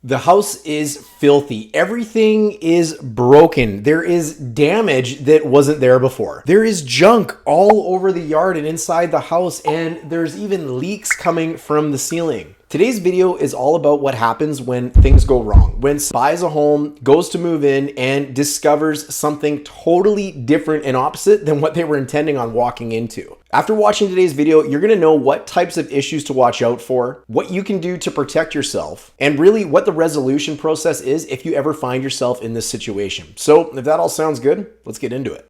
The house is filthy. Everything is broken. There is damage that wasn't there before. There is junk all over the yard and inside the house, and there's even leaks coming from the ceiling. Today's video is all about what happens when things go wrong. When someone buys a home, goes to move in, and discovers something totally different and opposite than what they were intending on walking into. After watching today's video, you're gonna know what types of issues to watch out for, what you can do to protect yourself, and really what the resolution process is if you ever find yourself in this situation. So if that all sounds good, let's get into it.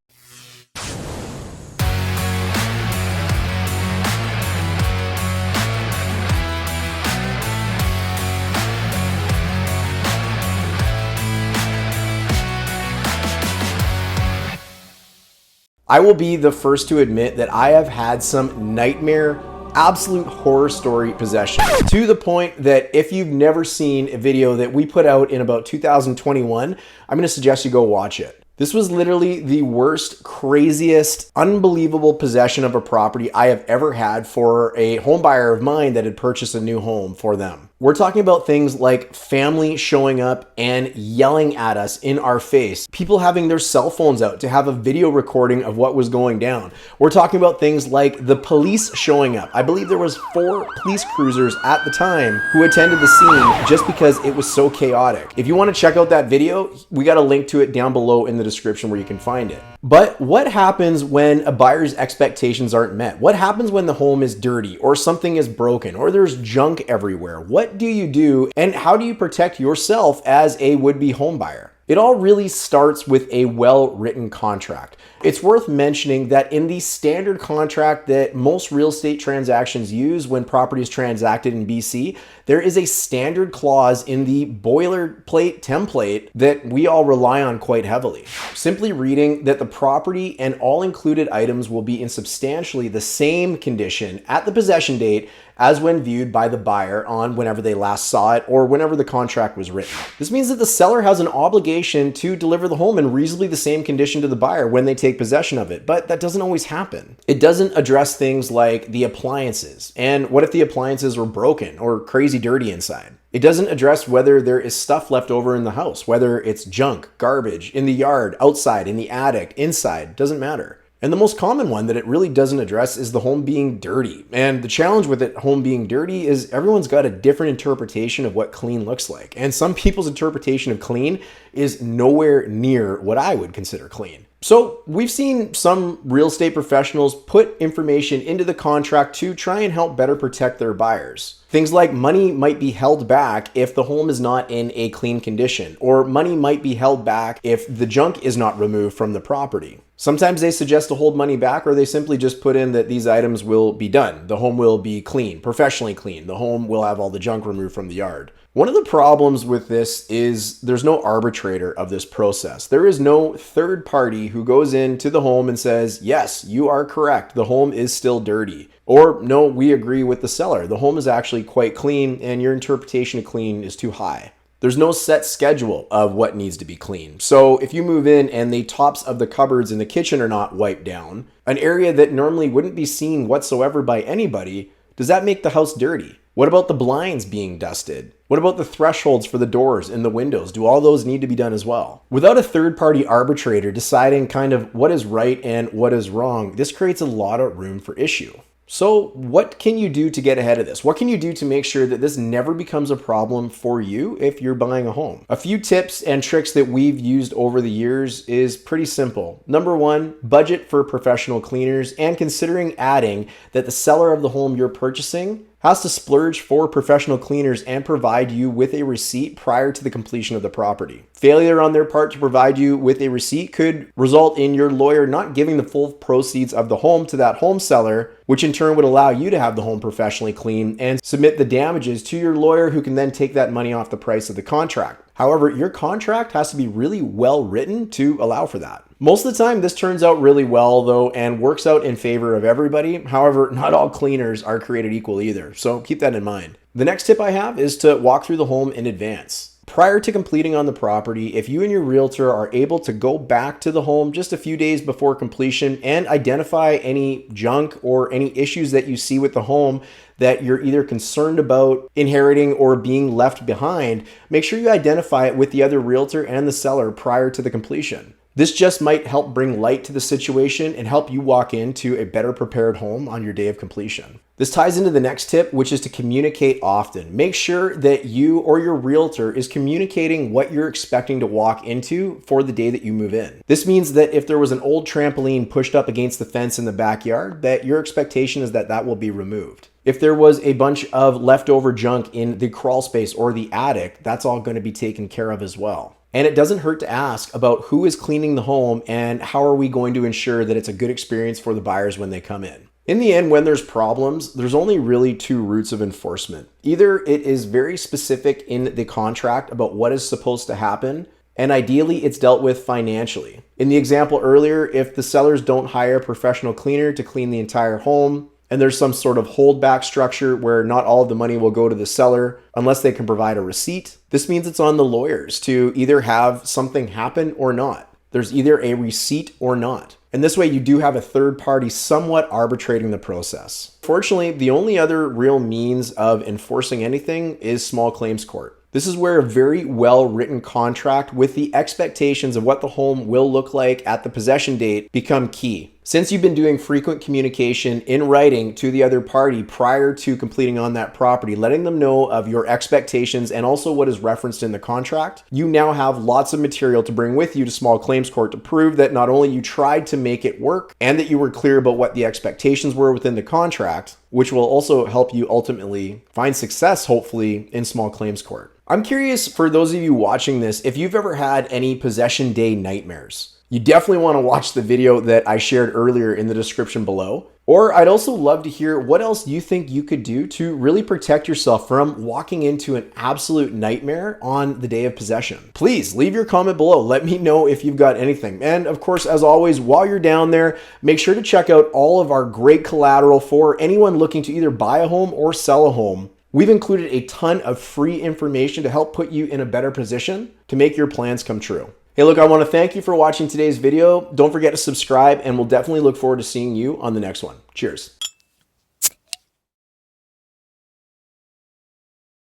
I will be the first to admit that I have had some nightmare, absolute horror story possession, to the point that if you've never seen a video that we put out in about 2021, I'm going to suggest you go watch it. This was literally the worst, craziest, unbelievable possession of a property I have ever had for a home buyer of mine that had purchased a new home for them. We're talking about things like family showing up and yelling at us in our face, people having their cell phones out to have a video recording of what was going down. We're talking about things like the police showing up. I believe there was 4 police cruisers at the time who attended the scene just because it was so chaotic. If you want to check out that video, we got a link to it down below in the description where you can find it. But what happens when a buyer's expectations aren't met? What happens when the home is dirty or something is broken or there's junk everywhere? What do you do, and how do you protect yourself as a would-be home buyer? It all really starts with a well-written contract. It's worth mentioning that in the standard contract that most real estate transactions use when property is transacted in BC, there is a standard clause in the boilerplate template that we all rely on quite heavily. Simply reading that the property and all included items will be in substantially the same condition at the possession date as when viewed by the buyer on whenever they last saw it or whenever the contract was written. This means that the seller has an obligation to deliver the home in reasonably the same condition to the buyer when they take possession of it, but that doesn't always happen. It doesn't address things like the appliances, and what if the appliances were broken or crazy dirty inside? It doesn't address whether there is stuff left over in the house, whether it's junk, garbage, in the yard, outside, in the attic, inside, doesn't matter. And the most common one that it really doesn't address is the home being dirty. And the challenge with it home being dirty is everyone's got a different interpretation of what clean looks like. And some people's interpretation of clean is nowhere near what I would consider clean. So we've seen some real estate professionals put information into the contract to try and help better protect their buyers. Things like money might be held back if the home is not in a clean condition, or money might be held back if the junk is not removed from the property. Sometimes they suggest to hold money back, or they simply just put in that these items will be done. The home will be clean, professionally clean. The home will have all the junk removed from the yard. One of the problems with this is there's no arbitrator of this process. There is no third party who goes into the home and says, yes, you are correct, the home is still dirty. Or no, we agree with the seller. The home is actually quite clean and your interpretation of clean is too high. There's no set schedule of what needs to be clean. So if you move in and the tops of the cupboards in the kitchen are not wiped down, an area that normally wouldn't be seen whatsoever by anybody, does that make the house dirty? What about the blinds being dusted? What about the thresholds for the doors and the windows? Do all those need to be done as well? Without a third-party arbitrator deciding kind of what is right and what is wrong, this creates a lot of room for issue. So what can you do to get ahead of this? What can you do to make sure that this never becomes a problem for you if you're buying a home? A few tips and tricks that we've used over the years is pretty simple. Number 1, budget for professional cleaners, and considering adding that the seller of the home you're purchasing has to splurge for professional cleaners and provide you with a receipt prior to the completion of the property. Failure on their part to provide you with a receipt could result in your lawyer not giving the full proceeds of the home to that home seller, which in turn would allow you to have the home professionally cleaned and submit the damages to your lawyer, who can then take that money off the price of the contract. However, your contract has to be really well written to allow for that. Most of the time, this turns out really well though, and works out in favor of everybody. However, not all cleaners are created equal either, so keep that in mind. The next tip I have is to walk through the home in advance. Prior to completing on the property, if you and your realtor are able to go back to the home just a few days before completion and identify any junk or any issues that you see with the home that you're either concerned about inheriting or being left behind, make sure you identify it with the other realtor and the seller prior to the completion. This just might help bring light to the situation and help you walk into a better prepared home on your day of completion. This ties into the next tip, which is to communicate often. Make sure that you or your realtor is communicating what you're expecting to walk into for the day that you move in. This means that if there was an old trampoline pushed up against the fence in the backyard, that your expectation is that that will be removed. If there was a bunch of leftover junk in the crawl space or the attic, that's all going to be taken care of as well. And it doesn't hurt to ask about who is cleaning the home and how are we going to ensure that it's a good experience for the buyers when they come in. In the end, when there's problems, there's only really two routes of enforcement. Either it is very specific in the contract about what is supposed to happen, and ideally it's dealt with financially. In the example earlier, if the sellers don't hire a professional cleaner to clean the entire home, and there's some sort of holdback structure where not all of the money will go to the seller unless they can provide a receipt, this means it's on the lawyers to either have something happen or not. There's either a receipt or not. And this way you do have a third party somewhat arbitrating the process. Fortunately, the only other real means of enforcing anything is small claims court. This is where a very well-written contract with the expectations of what the home will look like at the possession date become key. Since you've been doing frequent communication in writing to the other party prior to completing on that property, letting them know of your expectations and also what is referenced in the contract, you now have lots of material to bring with you to small claims court to prove that not only you tried to make it work and that you were clear about what the expectations were within the contract, which will also help you ultimately find success, hopefully, in small claims court. I'm curious, for those of you watching this, if you've ever had any possession day nightmares. You definitely want to watch the video that I shared earlier in the description below. Or I'd also love to hear what else you think you could do to really protect yourself from walking into an absolute nightmare on the day of possession. Please leave your comment below. Let me know if you've got anything. And of course, as always, while you're down there, make sure to check out all of our great collateral for anyone looking to either buy a home or sell a home. We've included a ton of free information to help put you in a better position to make your plans come true. Hey, look, I want to thank you for watching today's video. Don't forget to subscribe, and we'll definitely look forward to seeing you on the next one. Cheers.